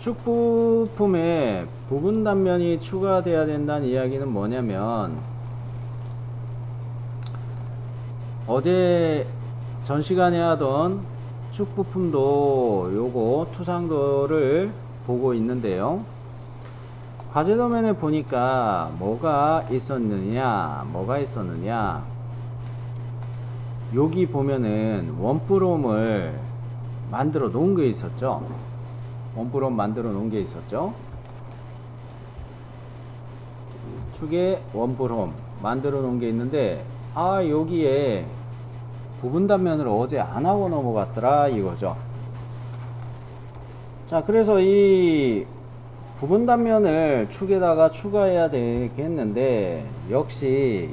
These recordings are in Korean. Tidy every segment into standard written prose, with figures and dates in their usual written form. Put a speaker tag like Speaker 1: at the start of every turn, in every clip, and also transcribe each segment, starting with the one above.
Speaker 1: 축 부품에 부분 단면이 추가돼야 된다는 이야기는 뭐냐면, 어제 전 시간에 하던 축 부품도 요거 투상도를 보고 있는데요. 과제 도면에 보니까 뭐가 있었느냐, 여기 보면은 원프롬을 만들어 놓은 게 있었죠. 축에 원프롬 만들어 놓은 게 있는데, 여기에 부분 단면을 어제 안 하고 넘어갔더라 이거죠. 자, 그래서 이 부분 단면을 축에다가 추가해야 되겠는데, 역시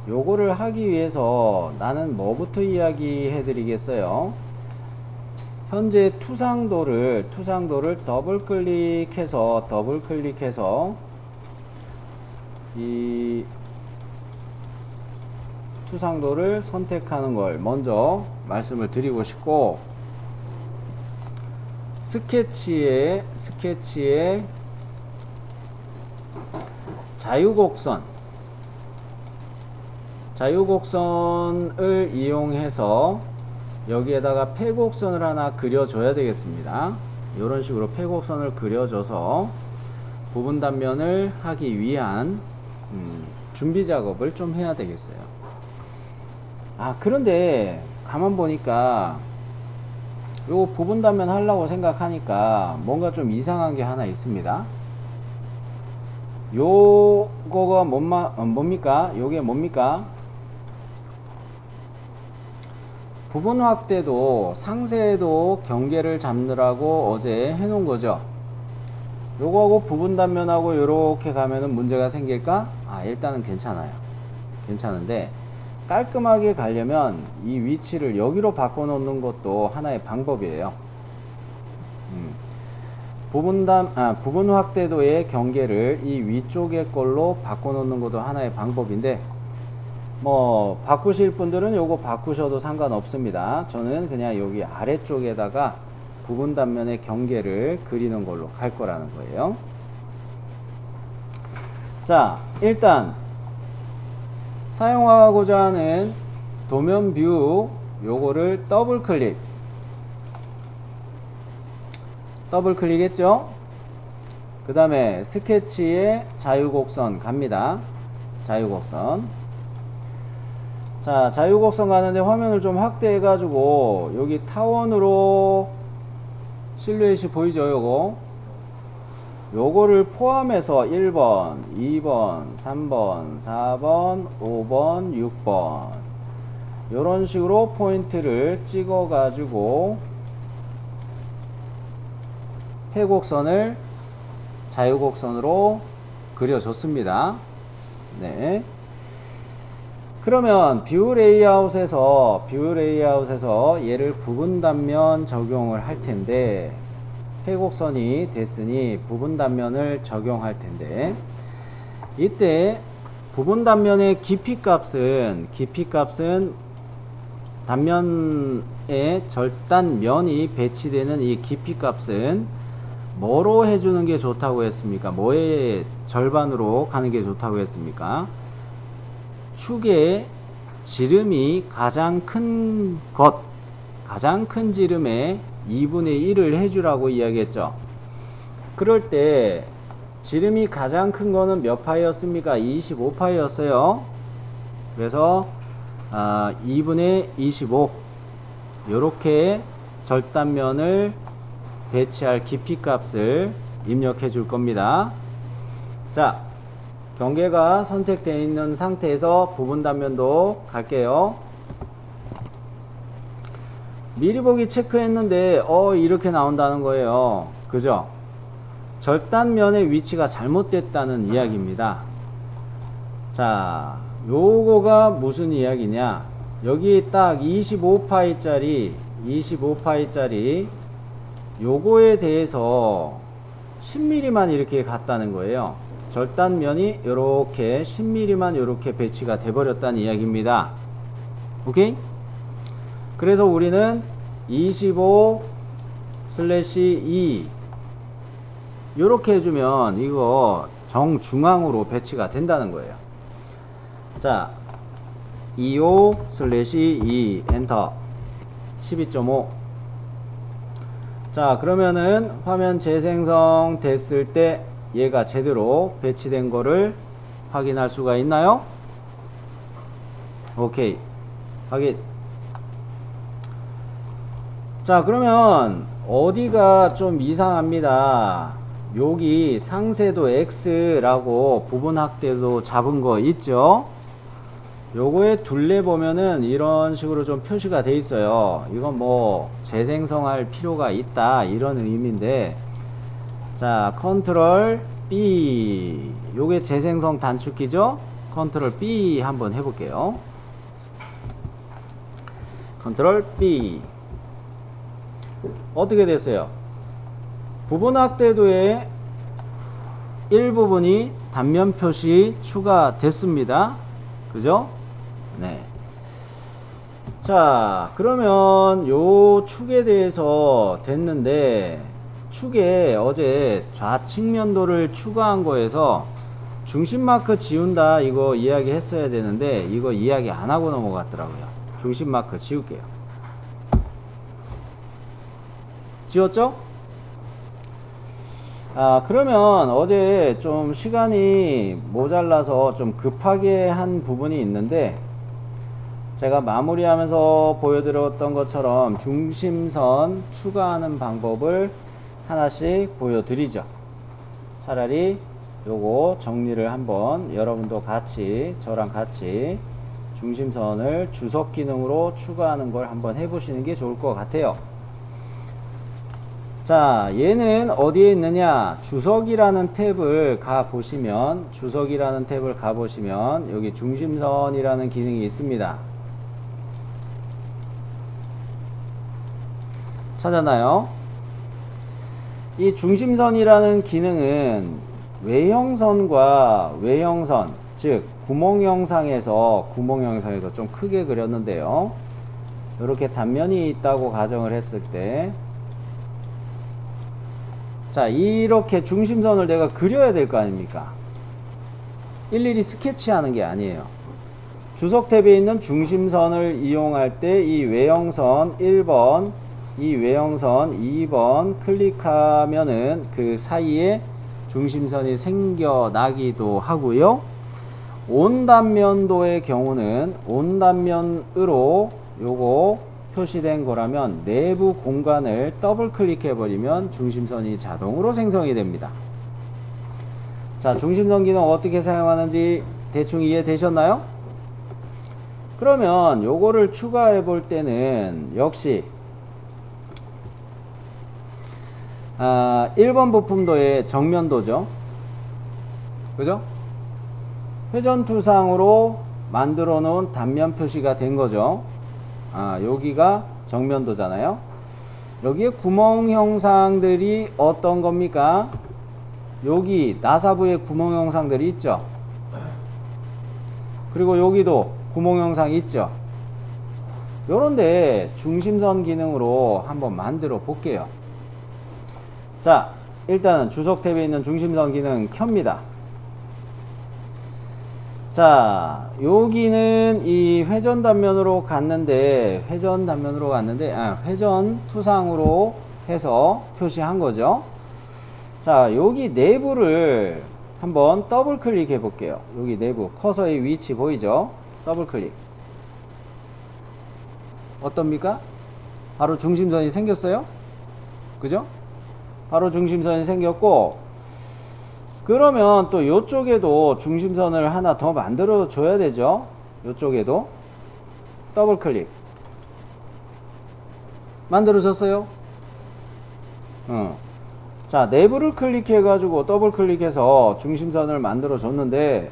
Speaker 1: 요거를 하기 위해서 나는 뭐부터 이야기해 드리겠어요. 현재 투상도를 더블 클릭해서 이 투상도를 선택하는 걸 먼저 말씀을 드리고 싶고, 스케치에 자유곡선을 이용해서 여기에다가 폐곡선을 하나 그려줘야 되겠습니다. 이런 식으로 폐곡선을 그려줘서 부분 단면을 하기 위한 준비 작업을 좀 해야 되겠어요. 그런데 가만 보니까 요 부분 단면 하려고 생각하니까 뭔가 좀 이상한 게 하나 있습니다. 요거가 뭡니까? 요게 뭡니까? 부분 확대도 상세에도 경계를 잡느라고 어제 해놓은 거죠. 요거하고 부분 단면하고 요렇게 가면은 문제가 생길까? 일단은 괜찮은데, 깔끔하게 가려면 이 위치를 여기로 바꿔 놓는 것도 하나의 방법이에요. 부분 확대도의 경계를 이 위쪽의 걸로 바꿔 놓는 것도 하나의 방법인데, 뭐 바꾸실 분들은 요거 바꾸셔도 상관없습니다. 저는 그냥 여기 아래쪽에다가 부분 단면의 경계를 그리는 걸로 갈 거라는 거예요. 자, 일단 사용하고자 하는 도면 뷰 요거를 더블 클릭했죠. 그 다음에 스케치에 자유곡선 갑니다. 자유곡선 가는데 화면을 좀 확대해 가지고 여기 타원으로 실루엣이 보이죠. 요거를 포함해서 1번, 2번, 3번, 4번, 5번, 6번 요런 식으로 포인트를 찍어 가지고 폐곡선을 자유곡선으로 그려줬습니다. 네. 그러면 뷰 레이아웃에서 얘를 부분 단면 적용을 할 텐데, 폐곡선이 됐으니 부분 단면을 적용할 텐데, 이때 부분 단면의 깊이 값은 단면에 절단면이 배치되는 이 깊이 값은 뭐로 해주는 게 좋다고 했습니까? 뭐의 절반으로 가는 게 좋다고 했습니까? 축의 지름이 가장 큰 지름의 2분의 1을 해주라고 이야기했죠. 그럴 때 지름이 가장 큰 거는 몇 파이였습니까? 25파이였어요. 그래서 2분의 25 요렇게 절단면을 배치할 깊이 값을 입력해 줄 겁니다. 자, 경계가 선택되어 있는 상태에서 부분 단면도 갈게요. 미리 보기 체크했는데 이렇게 나온다는 거예요. 그죠? 절단면의 위치가 잘못됐다는 이야기입니다. 자, 요거가 무슨 이야기냐? 여기 딱 25파이짜리 요거에 대해서 10mm만 이렇게 갔다는 거예요. 절단면이 요렇게 10mm만 요렇게 배치가 돼 버렸다는 이야기입니다. 오케이? 그래서 우리는 25/2 요렇게 해주면 이거 정중앙으로 배치가 된다는 거예요. 자, 25/2 엔터 12.5. 자, 그러면은 화면 재생성 됐을 때 얘가 제대로 배치된 거를 확인할 수가 있나요? 오케이, 확인. 자, 그러면 어디가 좀 이상합니다. 여기 상세도 X라고 부분 확대도 잡은 거 있죠? 요거에 둘레 보면은 이런 식으로 좀 표시가 돼 있어요. 이건 뭐 재생성할 필요가 있다 이런 의미인데, 자, 컨트롤 B, 요게 재생성 단축키죠? 컨트롤 B 한번 해볼게요. 컨트롤 B. 어떻게 됐어요? 부분 확대도의 일부분이 단면 표시 추가됐습니다. 그죠? 네. 자, 그러면 요 축에 대해서 됐는데, 축에 어제 좌측면도를 추가한 거에서 중심 마크 지운다 이거 이야기 했어야 되는데, 이거 이야기 안 하고 넘어갔더라고요. 중심 마크 지울게요. 지웠죠? 아, 그러면 어제 좀 시간이 모자라서 좀 급하게 한 부분이 있는데, 제가 마무리하면서 보여드렸던 것처럼 중심선 추가하는 방법을 하나씩 보여드리죠. 차라리 요거 정리를 한번 여러분도 같이 저랑 같이 중심선을 주석 기능으로 추가하는 걸 한번 해보시는 게 좋을 것 같아요. 자, 얘는 어디에 있느냐? 주석이라는 탭을 가보시면 여기 중심선이라는 기능이 있습니다. 찾았나요? 이 중심선이라는 기능은 외형선과 외형선, 즉 구멍형상에서 좀 크게 그렸는데요. 이렇게 단면이 있다고 가정을 했을 때, 자, 이렇게 중심선을 내가 그려야 될 거 아닙니까? 일일이 스케치하는 게 아니에요. 주석 탭에 있는 중심선을 이용할 때 이 외형선 1번, 이 외형선 2번 클릭하면은 그 사이에 중심선이 생겨나기도 하고요. 온단면도의 경우는 온단면으로 요거 표시된 거라면 내부 공간을 더블 클릭해 버리면 중심선이 자동으로 생성이 됩니다. 자, 중심선 기능 어떻게 사용하는지 대충 이해되셨나요? 그러면 요거를 추가해 볼 때는 역시 1번 부품도의 정면도죠. 그죠? 회전투상으로 만들어 놓은 단면 표시가 된 거죠. 여기가 정면도잖아요. 여기에 구멍 형상들이 어떤 겁니까? 여기 나사부에 구멍 형상들이 있죠. 그리고 여기도 구멍 형상이 있죠. 요런데 중심선 기능으로 한번 만들어 볼게요. 자, 일단은 주석 탭에 있는 중심선 기능 켭니다. 자, 여기는 이 회전 단면으로 갔는데 회전 투상으로 해서 표시한 거죠. 자, 여기 내부를 한번 더블 클릭해 볼게요. 여기 내부 커서의 위치 보이죠? 더블 클릭. 어떻습니까? 바로 중심선이 생겼어요. 그죠? 바로 중심선이 생겼고, 그러면 또 요쪽에도 중심선을 하나 더 만들어 줘야 되죠. 요쪽에도 더블 클릭. 만들어 줬어요. 자, 내부를 클릭해 가지고 더블 클릭해서 중심선을 만들어 줬는데,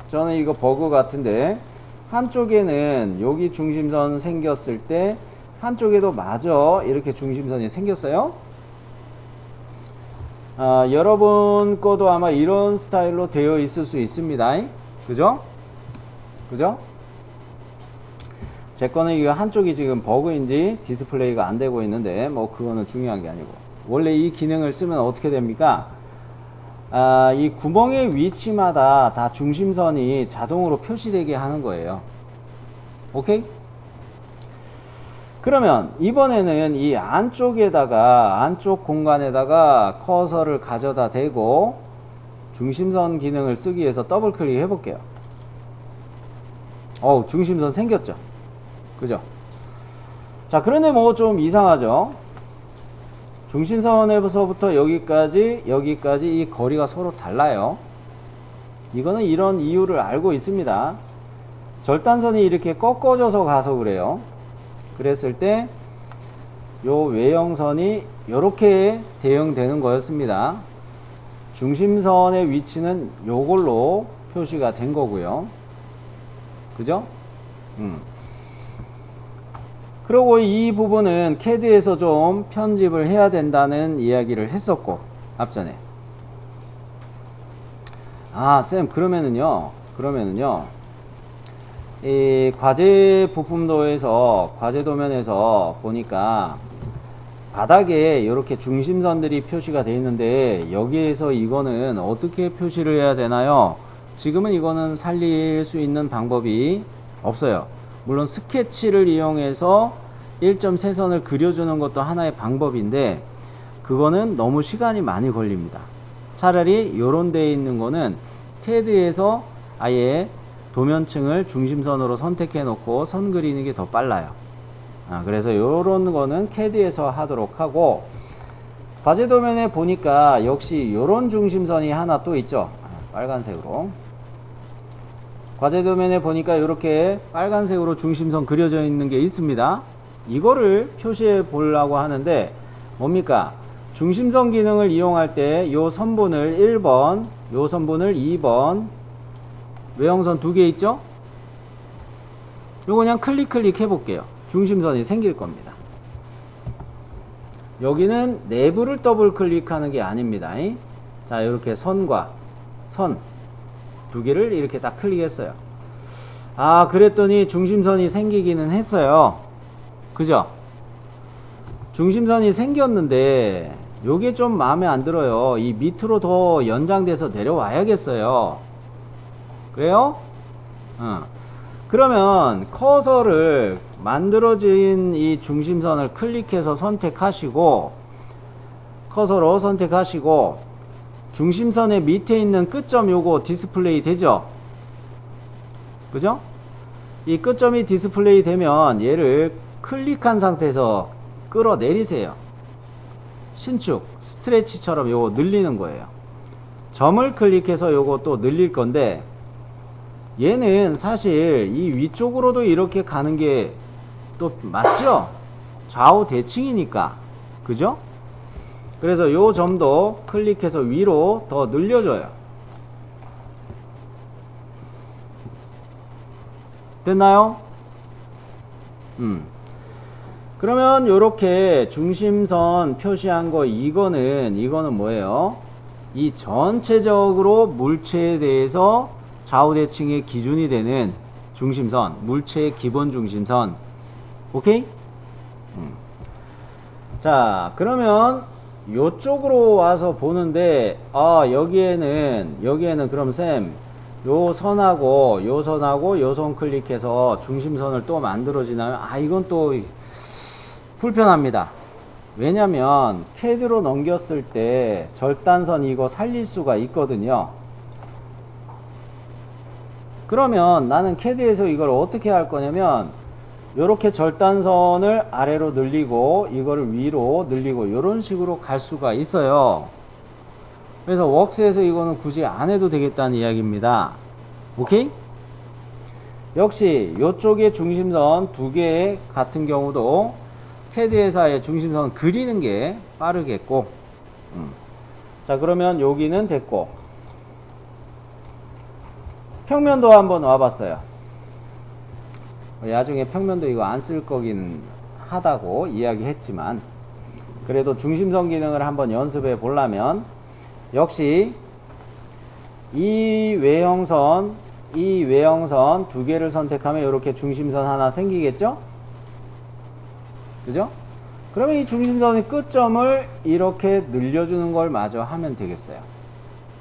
Speaker 1: 저는 이거 버그 같은데, 한쪽에는 여기 중심선 생겼을 때 한쪽에도 마저 이렇게 중심선이 생겼어요. 여러분 거도 아마 이런 스타일로 되어 있을 수 있습니다. 그죠? 그죠? 제 거는 이거 한쪽이 지금 버그인지 디스플레이가 안 되고 있는데, 뭐 그거는 중요한 게 아니고. 원래 이 기능을 쓰면 어떻게 됩니까? 이 구멍의 위치마다 다 중심선이 자동으로 표시되게 하는 거예요. 오케이? 그러면 이번에는 이 안쪽 공간에다가 커서를 가져다 대고 중심선 기능을 쓰기 위해서 더블 클릭 해볼게요. 중심선 생겼죠? 그죠? 자, 그런데 뭐 좀 이상하죠? 중심선에서부터 여기까지 이 거리가 서로 달라요. 이거는 이런 이유를 알고 있습니다. 절단선이 이렇게 꺾어져서 가서 그래요. 그랬을 때 요 외형선이 이렇게 대응되는 거였습니다. 중심선의 위치는 요걸로 표시가 된 거고요. 그죠? 그리고 이 부분은 CAD에서 좀 편집을 해야 된다는 이야기를 했었고, 앞전에. 쌤, 그러면은요, 이 과제 부품도에서, 과제 도면에서 보니까 바닥에 이렇게 중심선들이 표시가 되어 있는데, 여기에서 이거는 어떻게 표시를 해야 되나요? 지금은 이거는 살릴 수 있는 방법이 없어요. 물론 스케치를 이용해서 1.3선을 그려주는 것도 하나의 방법인데, 그거는 너무 시간이 많이 걸립니다. 차라리 요런 데에 있는 거는 CAD에서 아예 도면층을 중심선으로 선택해 놓고 선 그리는 게 더 빨라요. 그래서 요런 거는 CAD에서 하도록 하고, 과제 도면에 보니까 역시 요런 중심선이 하나 또 있죠. 빨간색으로. 과제 도면에 보니까 이렇게 빨간색으로 중심선 그려져 있는 게 있습니다. 이거를 표시해 보려고 하는데, 뭡니까? 중심선 기능을 이용할 때 요 선분을 1번, 요 선분을 2번, 외형선 2개 있죠? 요거 그냥 클릭 해 볼게요. 중심선이 생길 겁니다. 여기는 내부를 더블 클릭하는 게 아닙니다. 자, 이렇게 선과 선 2개를 이렇게 딱 클릭했어요. 그랬더니 중심선이 생기기는 했어요. 그죠? 중심선이 생겼는데 요게 좀 마음에 안 들어요. 이 밑으로 더 연장돼서 내려와야겠어요. 그래요? 그러면 커서를 만들어진 이 중심선을 클릭해서 선택하시고, 커서로 선택하시고, 중심선의 밑에 있는 끝점 요거 디스플레이 되죠? 그죠? 이 끝점이 디스플레이 되면 얘를 클릭한 상태에서 끌어내리세요. 신축, 스트레치처럼 요거 늘리는 거예요. 점을 클릭해서 요거 또 늘릴 건데, 얘는 사실 이 위쪽으로도 이렇게 가는 게 또 맞죠? 좌우 대칭이니까. 그죠? 그래서 요 점도 클릭해서 위로 더 늘려줘요. 됐나요? 그러면 요렇게 중심선 표시한 거, 이거는 뭐예요? 이 전체적으로 물체에 대해서 좌우 대칭의 기준이 되는 중심선, 물체의 기본 중심선. 오케이? 자, 그러면 요쪽으로 와서 보는데, 여기에는 그럼 쌤, 요 선하고 요 선 클릭해서 중심선을 또 만들어지나요? 이건 또 불편합니다. 왜냐면 CAD로 넘겼을 때 절단선 이거 살릴 수가 있거든요. 그러면 나는 CAD에서 이걸 어떻게 할 거냐면, 요렇게 절단선을 아래로 늘리고 이거를 위로 늘리고 요런 식으로 갈 수가 있어요. 그래서 웍스에서 이거는 굳이 안 해도 되겠다는 이야기입니다. 오케이? 역시 요쪽에 중심선 2개 같은 경우도 CAD에서의 중심선 그리는 게 빠르겠고, 자, 그러면 여기는 됐고, 평면도 한번 와봤어요. 나중에 평면도 이거 안 쓸 거긴 하다고 이야기했지만, 그래도 중심선 기능을 한번 연습해 보려면 역시 이 외형선 2개를 선택하면 이렇게 중심선 하나 생기겠죠? 그죠? 그러면 이 중심선의 끝점을 이렇게 늘려주는 걸 마저 하면 되겠어요.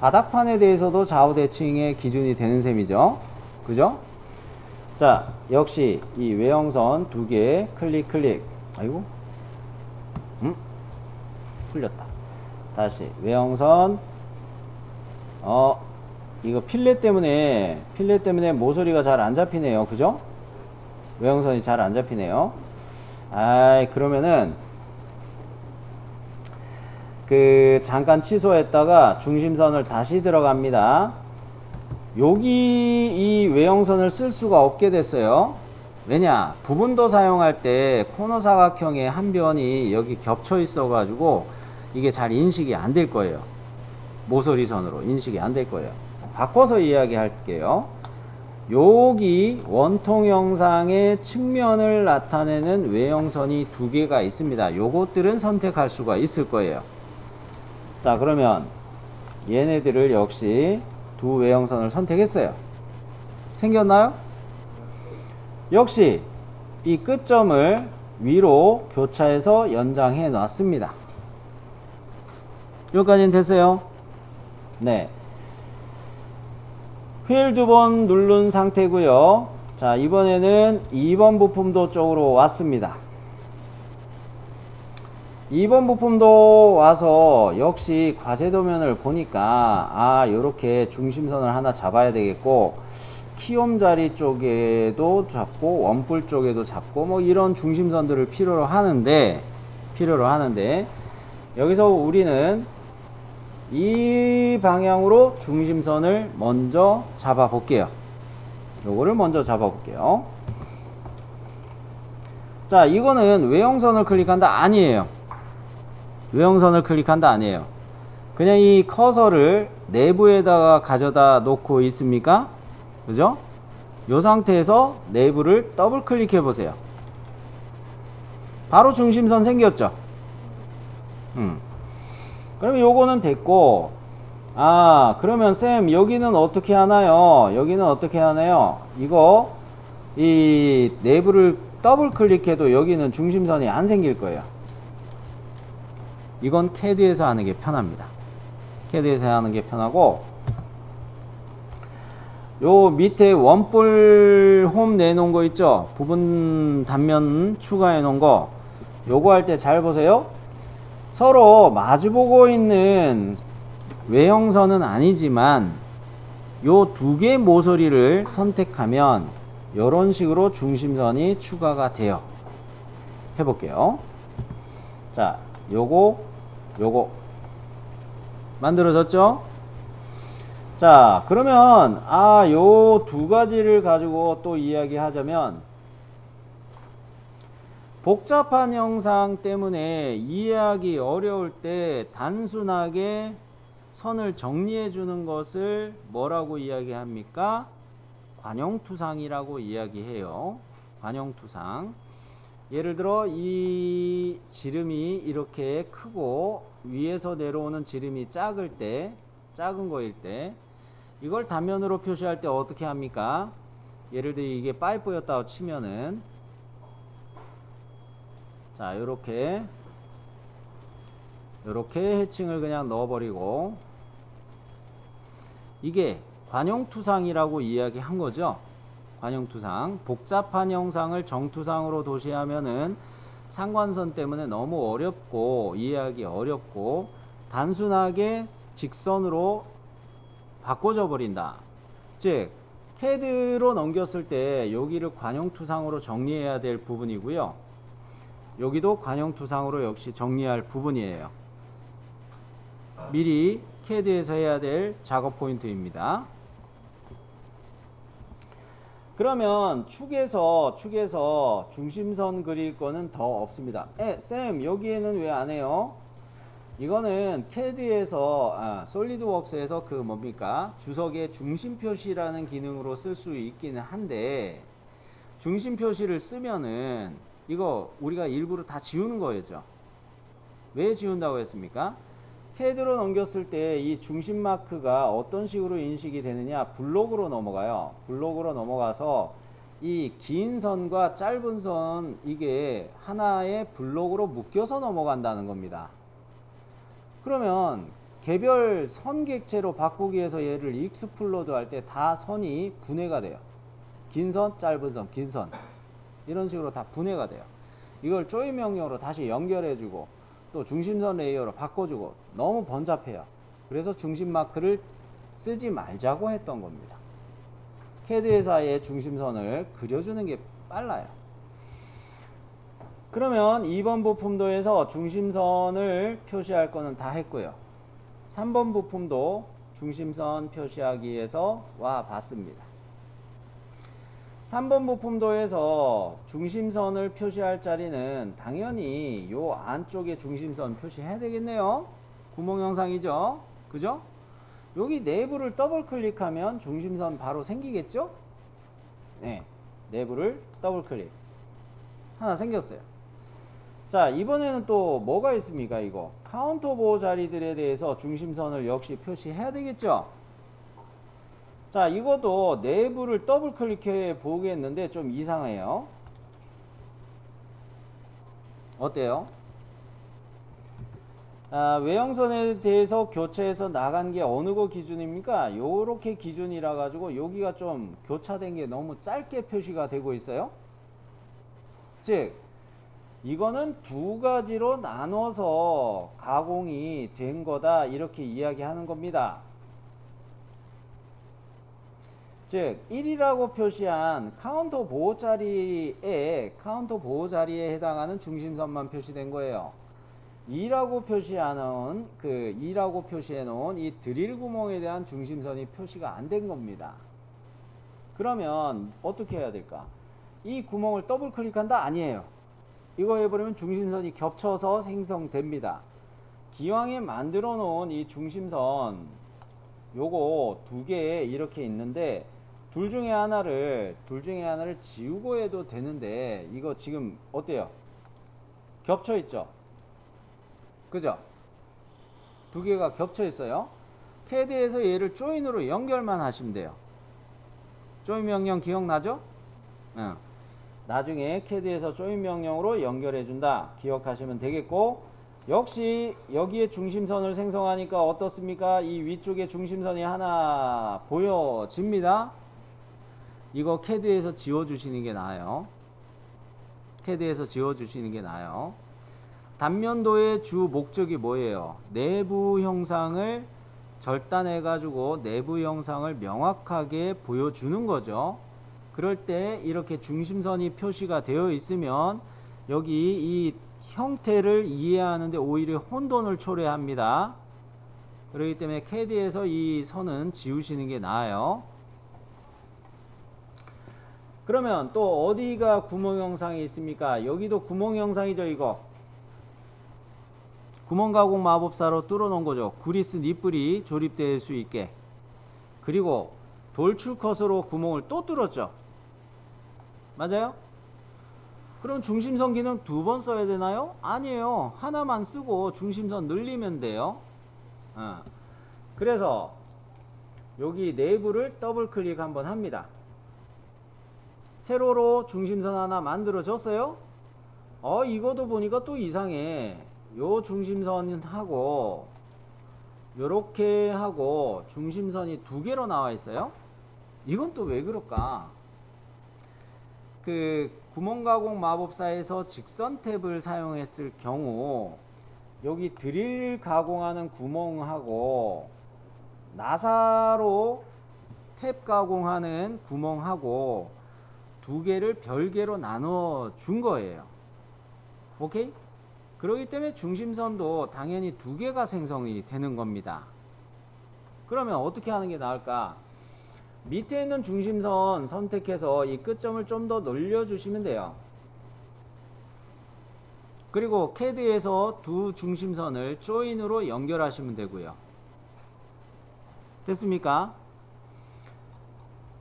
Speaker 1: 바닥판에 대해서도 좌우 대칭의 기준이 되는 셈이죠. 그죠? 자, 역시 이 외형선 두 개 클릭. 아이고. 풀렸다. 다시 외형선. 이거 필렛 때문에 모서리가 잘 안 잡히네요. 그죠? 외형선이 잘 안 잡히네요. 그러면은 잠깐 취소했다가 중심선을 다시 들어갑니다. 여기 이 외형선을 쓸 수가 없게 됐어요. 왜냐? 부분도 사용할 때 코너 사각형의 한 변이 여기 겹쳐 있어 가지고 이게 잘 인식이 안 될 거예요. 모서리선으로 인식이 안 될 거예요. 바꿔서 이야기할게요. 여기 원통 형상의 측면을 나타내는 외형선이 두 개가 있습니다. 요것들은 선택할 수가 있을 거예요. 자, 그러면 얘네들을 역시 두 외형선을 선택했어요. 생겼나요? 역시 이 끝점을 위로 교차해서 연장해 놨습니다. 여기까지는 됐어요? 네. 휠 두 번 누른 상태고요. 자, 이번에는 2번 부품도 쪽으로 왔습니다. 2번 부품도 와서 역시 과제도면을 보니까 요렇게 중심선을 하나 잡아야 되겠고, 키움 자리 쪽에도 잡고 원뿔 쪽에도 잡고 뭐 이런 중심선들을 필요로 하는데 여기서 우리는 이 방향으로 중심선을 먼저 잡아 볼게요. 요거를 먼저 잡아 볼게요. 자, 이거는 외형선을 클릭한다 아니에요. 외형선을 클릭한다 아니에요. 그냥 이 커서를 내부에다가 가져다 놓고 있습니까? 그죠? 이 상태에서 내부를 더블 클릭해 보세요. 바로 중심선 생겼죠? 그러면 요거는 됐고, 그러면 쌤 여기는 어떻게 하나요? 여기는 어떻게 하나요? 이거 이 내부를 더블 클릭해도 여기는 중심선이 안 생길 거예요. 이건 CAD에서 하는 게 편합니다. CAD에서 하는 게 편하고, 요 밑에 원뿔 홈 내놓은 거 있죠? 부분 단면 추가해 놓은 거, 요거 할 때 잘 보세요. 서로 마주보고 있는 외형선은 아니지만 요 두 개 모서리를 선택하면 요런 식으로 중심선이 추가가 돼요. 해볼게요. 자, 요거 만들어졌죠? 자, 그러면 요 두 가지를 가지고 또 이야기하자면, 복잡한 형상 때문에 이해하기 어려울 때 단순하게 선을 정리해 주는 것을 뭐라고 이야기합니까? 관용투상이라고 이야기해요. 관용투상. 예를 들어 이 지름이 이렇게 크고 위에서 내려오는 지름이 작은 거일 때, 이걸 단면으로 표시할 때 어떻게 합니까? 예를 들어 이게 파이프였다고 치면은, 자, 요렇게 해칭을 그냥 넣어버리고, 이게 관용투상이라고 이야기한 거죠. 관용투상. 복잡한 형상을 정투상으로 도시하면은 상관선 때문에 너무 어렵고 이해하기 어렵고 단순하게 직선으로 바꿔줘 버린다. 즉 CAD로 넘겼을 때 여기를 관용투상으로 정리해야 될 부분이고요. 여기도 관용투상으로 역시 정리할 부분이에요. 미리 CAD에서 해야 될 작업 포인트입니다. 그러면 축에서 중심선 그릴 거는 더 없습니다. 쌤 여기에는 왜 안 해요? 이거는 CAD에서 솔리드웍스에서 그 뭡니까? 주석의 중심 표시라는 기능으로 쓸 수 있기는 한데, 중심 표시를 쓰면은 이거 우리가 일부러 다 지우는 거였죠. 왜 지운다고 했습니까? CAD로 넘겼을 때 이 중심 마크가 어떤 식으로 인식이 되느냐, 블록으로 넘어가요. 블록으로 넘어가서 이 긴 선과 짧은 선 이게 하나의 블록으로 묶여서 넘어간다는 겁니다. 그러면 개별 선 객체로 바꾸기 위해서 얘를 익스플로드 할 때 다 선이 분해가 돼요. 긴 선, 짧은 선, 긴 선 이런 식으로 다 분해가 돼요. 이걸 조인 명령으로 다시 연결해주고 또 중심선 레이어로 바꿔주고 너무 번잡해요. 그래서 중심 마크를 쓰지 말자고 했던 겁니다. CAD에서의 중심선을 그려주는 게 빨라요. 그러면 2번 부품도에서 중심선을 표시할 거는 다 했고요. 3번 부품도 중심선 표시하기 위해서 와 봤습니다. 3번 부품도에서 중심선을 표시할 자리는 당연히 요 안쪽에 중심선 표시해야 되겠네요. 구멍 형상이죠. 그죠? 여기 내부를 더블 클릭하면 중심선 바로 생기겠죠? 네, 내부를 더블 클릭 하나 생겼어요. 자, 이번에는 또 뭐가 있습니까? 이거 카운터 보호 자리들에 대해서 중심선을 역시 표시해야 되겠죠? 자, 이것도 내부를 더블 클릭해 보겠는데 좀 이상해요. 어때요? 외형선에 대해서 교체해서 나간 게 어느 거 기준입니까? 요렇게 기준이라 가지고 여기가 좀 교차된 게 너무 짧게 표시가 되고 있어요. 즉 이거는 두 가지로 나눠서 가공이 된 거다 이렇게 이야기하는 겁니다. 즉 1이라고 표시한 카운터 보호 자리에 해당하는 중심선만 표시된 거예요. 2라고 표시하는 2라고 표시해 놓은 이 드릴 구멍에 대한 중심선이 표시가 안 된 겁니다. 그러면 어떻게 해야 될까? 이 구멍을 더블 클릭한다? 아니에요. 이거 해버리면 중심선이 겹쳐서 생성됩니다. 기왕에 만들어 놓은 이 중심선 요거 두 개 이렇게 있는데 둘 중에 하나를 지우고 해도 되는데 이거 지금 어때요? 겹쳐 있죠? 그죠? 두 개가 겹쳐 있어요. CAD에서 얘를 조인으로 연결만 하시면 돼요. 조인 명령 기억나죠? 응. 나중에 CAD에서 조인 명령으로 연결해 준다 기억하시면 되겠고, 역시 여기에 중심선을 생성하니까 어떻습니까? 이 위쪽에 중심선이 하나 보여집니다. 이거 CAD에서 지워주시는 게 나아요. CAD에서 지워주시는 게 나아요. 단면도의 주 목적이 뭐예요? 내부 형상을 절단해 가지고 내부 형상을 명확하게 보여주는 거죠. 그럴 때 이렇게 중심선이 표시가 되어 있으면 여기 이 형태를 이해하는데 오히려 혼돈을 초래합니다. 그렇기 때문에 CAD에서 이 선은 지우시는 게 나아요. 그러면 또 어디가 구멍 형상이 있습니까? 여기도 구멍 형상이죠. 이거 구멍 가공 마법사로 뚫어 놓은 거죠. 구리스 니뿔이 조립될 수 있게. 그리고 돌출 컷으로 구멍을 또 뚫었죠. 맞아요? 그럼 중심선 기능 두 번 써야 되나요? 아니에요. 하나만 쓰고 중심선 늘리면 돼요. 그래서 여기 내부를 더블 클릭 한번 합니다. 세로로 중심선 하나 만들어졌어요. 이것도 보니까 또 이상해. 요 중심선하고 요렇게 하고 중심선이 두 개로 나와 있어요. 이건 또 왜 그럴까? 구멍 가공 마법사에서 직선 탭을 사용했을 경우 여기 드릴 가공하는 구멍하고 나사로 탭 가공하는 구멍하고 두 개를 별개로 나눠 준 거예요. 오케이? 그렇기 때문에 중심선도 당연히 두 개가 생성이 되는 겁니다. 그러면 어떻게 하는 게 나을까? 밑에 있는 중심선 선택해서 이 끝점을 좀 더 늘려주시면 돼요. 그리고 CAD에서 두 중심선을 조인으로 연결하시면 되고요. 됐습니까?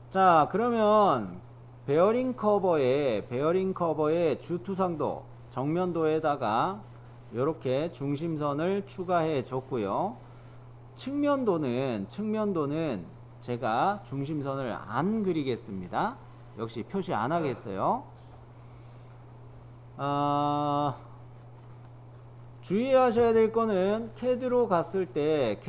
Speaker 1: 자, 그러면 베어링 커버의 주투상도 정면도에다가 이렇게 중심선을 추가해 줬고요. 측면도는 제가 중심선을 안 그리겠습니다. 역시 표시 안 하겠어요. 주의하셔야 될 거는 CAD로 갔을 때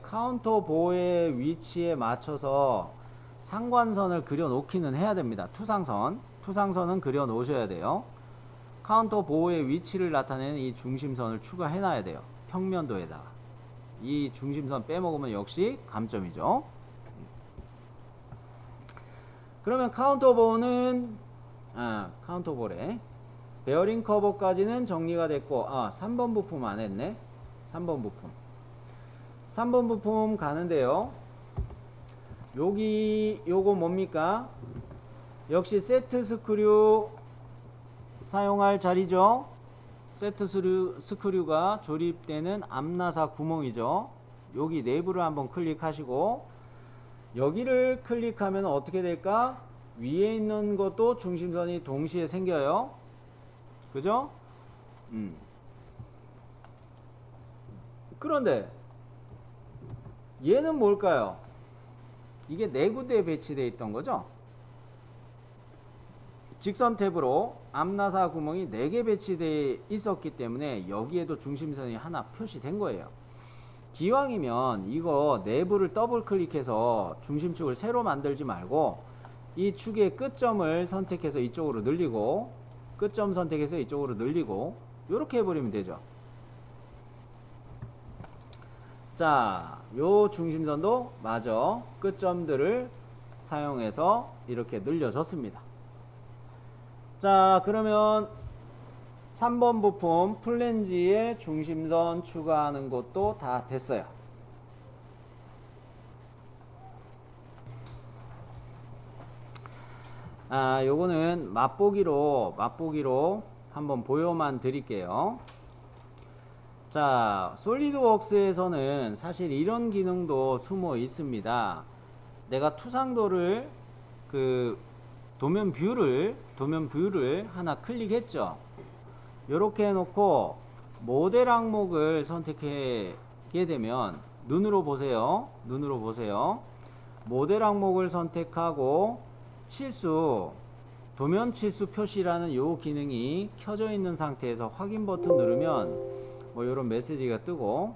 Speaker 1: 카운터 보의 위치에 맞춰서 상관선을 그려 놓기는 해야 됩니다. 투상선은 그려 놓으셔야 돼요. 카운터 보의 위치를 나타내는 이 중심선을 추가해 놔야 돼요. 평면도에다가. 이 중심선 빼먹으면 역시 감점이죠. 그러면 카운터보는 카운터보래. 베어링 커버까지는 정리가 됐고 3번 부품 안 했네. 3번 부품 가는데요. 요거 뭡니까? 역시 세트 스크류 사용할 자리죠. 세트 스크류가 조립되는 암나사 구멍이죠. 여기 내부를 한번 클릭하시고 여기를 클릭하면 어떻게 될까? 위에 있는 것도 중심선이 동시에 생겨요. 그죠? 그런데 얘는 뭘까요? 이게 네 군데에 배치되어 있던 거죠. 직선 탭으로 암나사 구멍이 4개 배치되어 있었기 때문에 여기에도 중심선이 하나 표시된 거예요. 기왕이면 이거 내부를 더블 클릭해서 중심축을 새로 만들지 말고 이 축의 끝점을 선택해서 이쪽으로 늘리고 끝점 선택해서 이쪽으로 늘리고 이렇게 해버리면 되죠. 자, 요 중심선도 마저 끝점들을 사용해서 이렇게 늘려줬습니다. 자, 그러면 3번 부품 플랜지에 중심선 추가하는 것도 다 됐어요. 요거는 맛보기로 한번 보여만 드릴게요. 자, 솔리드웍스에서는 사실 이런 기능도 숨어 있습니다. 내가 투상도를 도면 뷰를 하나 클릭했죠. 이렇게 해놓고 모델 항목을 선택하게 되면 눈으로 보세요. 모델 항목을 선택하고 도면 치수 표시라는 요 기능이 켜져 있는 상태에서 확인 버튼 누르면 뭐 이런 메시지가 뜨고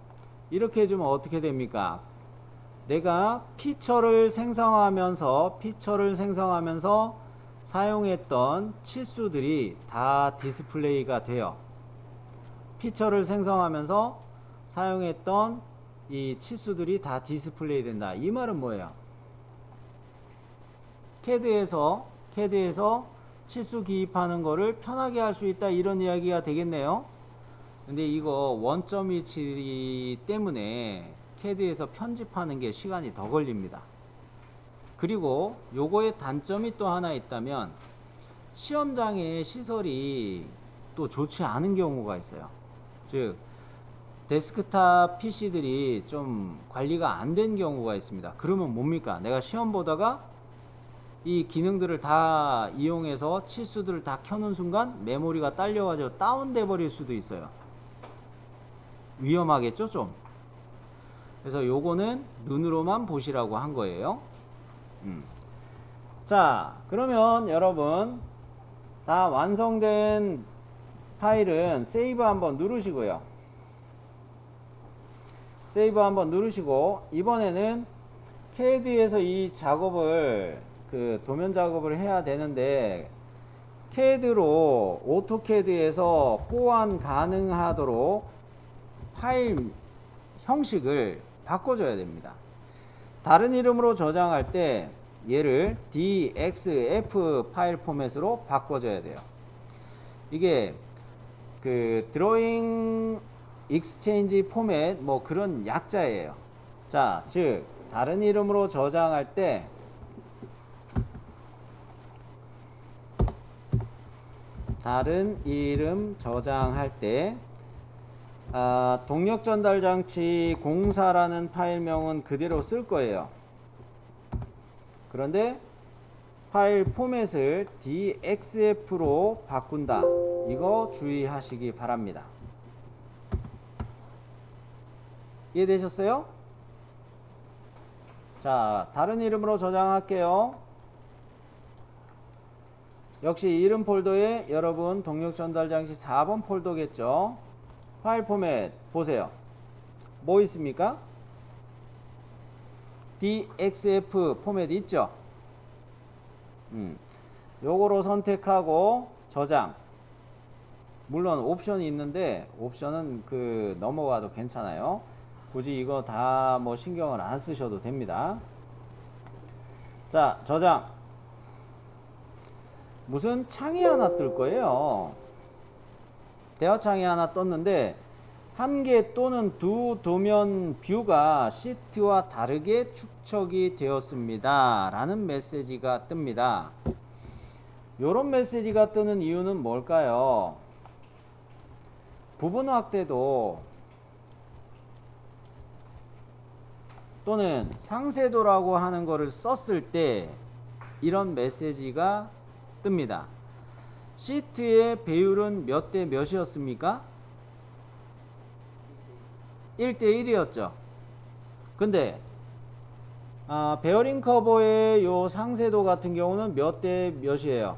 Speaker 1: 이렇게 해주면 어떻게 됩니까? 내가 피처를 생성하면서 사용했던 치수들이 다 디스플레이가 돼요. 피처를 생성하면서 사용했던 이 치수들이 다 디스플레이 된다. 이 말은 뭐예요? CAD에서 치수 기입하는 거를 편하게 할 수 있다, 이런 이야기가 되겠네요. 근데 이거 원점 위치 때문에 CAD에서 편집하는 게 시간이 더 걸립니다. 그리고 요거의 단점이 또 하나 있다면 시험장의 시설이 또 좋지 않은 경우가 있어요. 즉 데스크탑 PC들이 좀 관리가 안 된 경우가 있습니다. 그러면 뭡니까? 내가 시험 보다가 이 기능들을 다 이용해서 치수들을 다 켜는 순간 메모리가 딸려가지고 다운돼 버릴 수도 있어요. 위험하겠죠, 좀. 그래서 요거는 눈으로만 보시라고 한 거예요. 자, 그러면 여러분 다 완성된 파일은 세이브 한번 누르시고요. 세이브 한번 누르시고 이번에는 CAD에서 이 작업을 도면 작업을 해야 되는데 CAD로 오토캐드에서 호환 가능하도록 파일 형식을 바꿔줘야 됩니다. 다른 이름으로 저장할 때 얘를 DXF 파일 포맷으로 바꿔줘야 돼요. 이게 드로잉 익스체인지 포맷 뭐 그런 약자예요. 자, 즉 다른 이름으로 저장할 때 다른 이름 저장할 때 동력 전달 장치 공사라는 파일명은 그대로 쓸 거예요. 그런데 파일 포맷을 DXF로 바꾼다. 이거 주의하시기 바랍니다. 이해되셨어요? 자, 다른 이름으로 저장할게요. 역시 이름 폴더에 여러분 동력 전달 장치 4번 폴더겠죠. 파일 포맷 보세요. 뭐 있습니까? DXF 포맷 있죠. 요거로 선택하고 저장. 물론 옵션이 있는데 옵션은 넘어가도 괜찮아요. 굳이 이거 다 뭐 신경을 안 쓰셔도 됩니다. 자, 저장. 무슨 창이 하나 뜰 거예요. 대화창이 하나 떴는데 한 개 또는 두 도면 뷰가 시트와 다르게 축척이 되었습니다 라는 메시지가 뜹니다. 요런 메시지가 뜨는 이유는 뭘까요? 부분 확대도 또는 상세도라고 하는 거를 썼을 때 이런 메시지가 뜹니다. 시트의 배율은 몇 대 몇이었습니까? 1대1이었죠. 근데 베어링 커버의 요 상세도 같은 경우는 몇 대 몇이에요?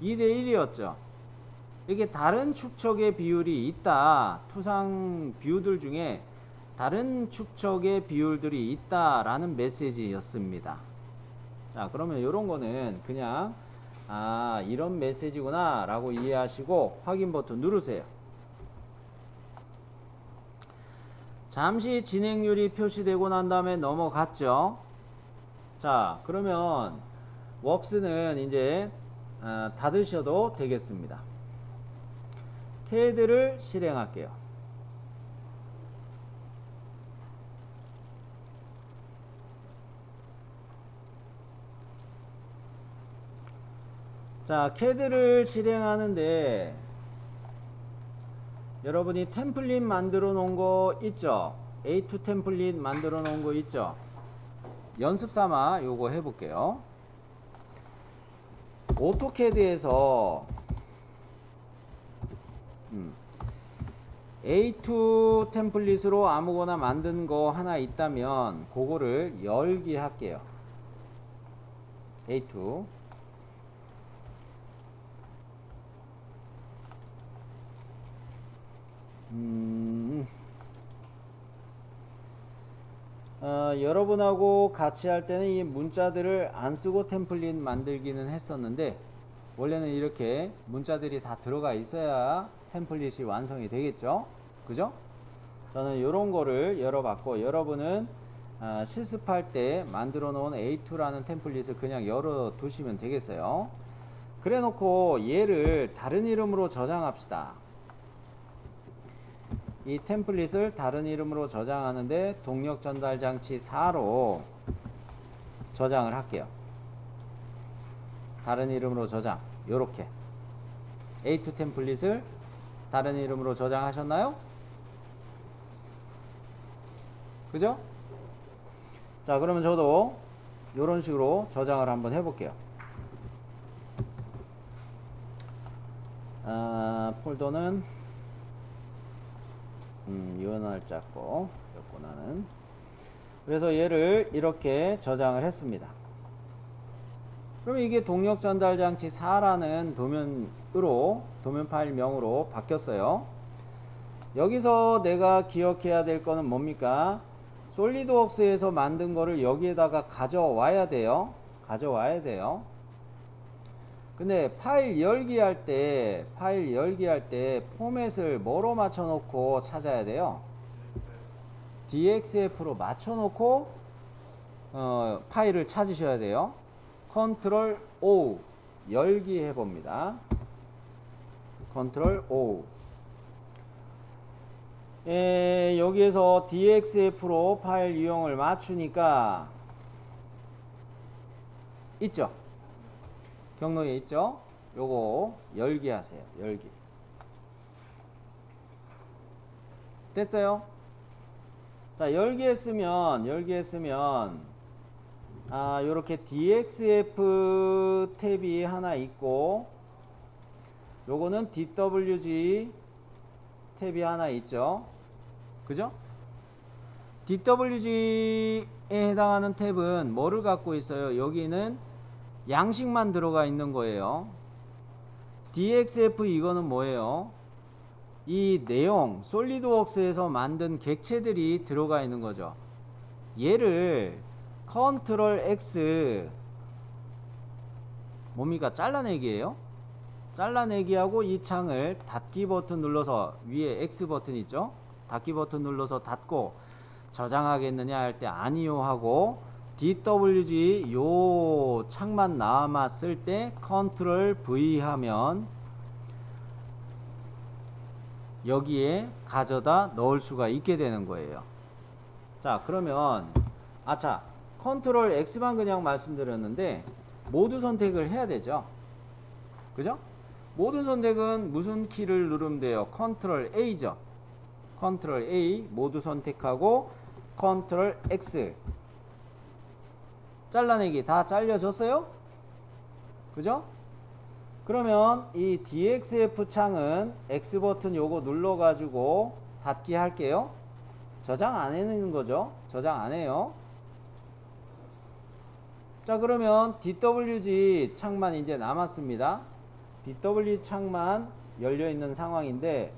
Speaker 1: 2대1이었죠. 이게 다른 축척의 비율이 있다. 투상 뷰들 중에 다른 축척의 비율들이 있다라는 메시지였습니다. 자, 그러면 이런 거는 그냥 이런 메시지구나 라고 이해하시고 확인 버튼 누르세요. 잠시 진행률이 표시되고 난 다음에 넘어갔죠. 자, 그러면 웍스는 이제 닫으셔도 되겠습니다. CAD를 실행할게요. 자, CAD를 실행하는데 여러분이 템플릿 만들어 놓은 거 있죠? A2 템플릿 만들어 놓은 거 있죠? 연습 삼아 요거 해볼게요. 오토캐드에서 A2 템플릿으로 아무거나 만든 거 하나 있다면 그거를 열기 할게요. A2 여러분하고 같이 할 때는 이 문자들을 안 쓰고 템플릿 만들기는 했었는데 원래는 이렇게 문자들이 다 들어가 있어야 템플릿이 완성이 되겠죠. 그죠? 저는 이런 거를 열어봤고 여러분은 실습할 때 만들어 놓은 A2라는 템플릿을 그냥 열어 두시면 되겠어요. 그래 놓고 얘를 다른 이름으로 저장합시다. 이 템플릿을 다른 이름으로 저장하는데 동력 전달 장치 4로 저장을 할게요. 다른 이름으로 저장. 요렇게 A2 템플릿을 다른 이름으로 저장하셨나요? 그죠? 자, 그러면 저도 요런 식으로 저장을 한번 해볼게요. 폴더는 유언을 잡고 여권하는. 그래서 얘를 이렇게 저장을 했습니다. 그럼 이게 동력 전달 장치 4라는 도면 파일명으로 바뀌었어요. 여기서 내가 기억해야 될 거는 뭡니까? 솔리드웍스에서 만든 거를 여기에다가 가져와야 돼요. 근데 파일 열기 할 때 포맷을 뭐로 맞춰 놓고 찾아야 돼요? DXF로 맞춰 놓고 파일을 찾으셔야 돼요. 컨트롤 O 열기 해봅니다. 컨트롤 O. 여기에서 DXF로 파일 유형을 맞추니까 있죠? 경로에 있죠? 요거 열기 하세요. 열기. 됐어요? 자, 열기 했으면 요렇게 DXF 탭이 하나 있고 요거는 DWG 탭이 하나 있죠. 그죠? DWG에 해당하는 탭은 뭐를 갖고 있어요? 여기는 양식만 들어가 있는 거예요. DXF 이거는 뭐예요? 이 내용 솔리드웍스에서 만든 객체들이 들어가 있는 거죠. 얘를 컨트롤 X 뭡니까? 잘라내기예요. 잘라내기하고 이 창을 닫기 버튼 눌러서 위에 X 버튼 있죠? 닫기 버튼 눌러서 닫고 저장하겠느냐 할 때 아니요 하고 DWG 요 창만 남았을 때 컨트롤 V 하면 여기에 가져다 넣을 수가 있게 되는 거예요. 자, 그러면 아차 컨트롤 X만 그냥 말씀드렸는데 모두 선택을 해야 되죠. 그죠? 모든 선택은 무슨 키를 누르면 돼요? 컨트롤 A죠. 컨트롤 A 모두 선택하고 컨트롤 X 잘라내기 다 잘려졌어요? 그죠? 그러면 이 DXF 창은 X 버튼 요거 눌러 가지고 닫기 할게요. 저장 안 해는 거죠. 저장 안 해요. 자, 그러면 DWG 창만 이제 남았습니다. DWG 창만 열려 있는 상황인데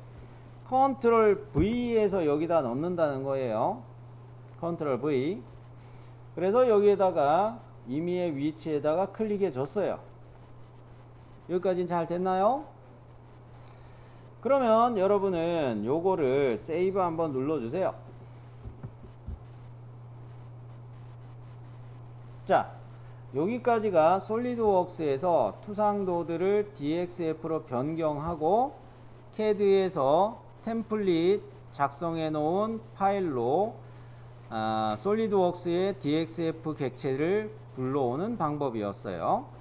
Speaker 1: 컨트롤 V에서 여기다 넣는다는 거예요. 컨트롤 V. 그래서 여기에다가 임의의 위치에다가 클릭해 줬어요. 여기까지는 잘 됐나요? 그러면 여러분은 요거를 세이브 한번 눌러주세요. 자, 여기까지가 솔리드웍스에서 투상도들을 DXF로 변경하고 CAD에서 템플릿 작성해 놓은 파일로 솔리드웍스의 DXF 객체를 불러오는 방법이었어요.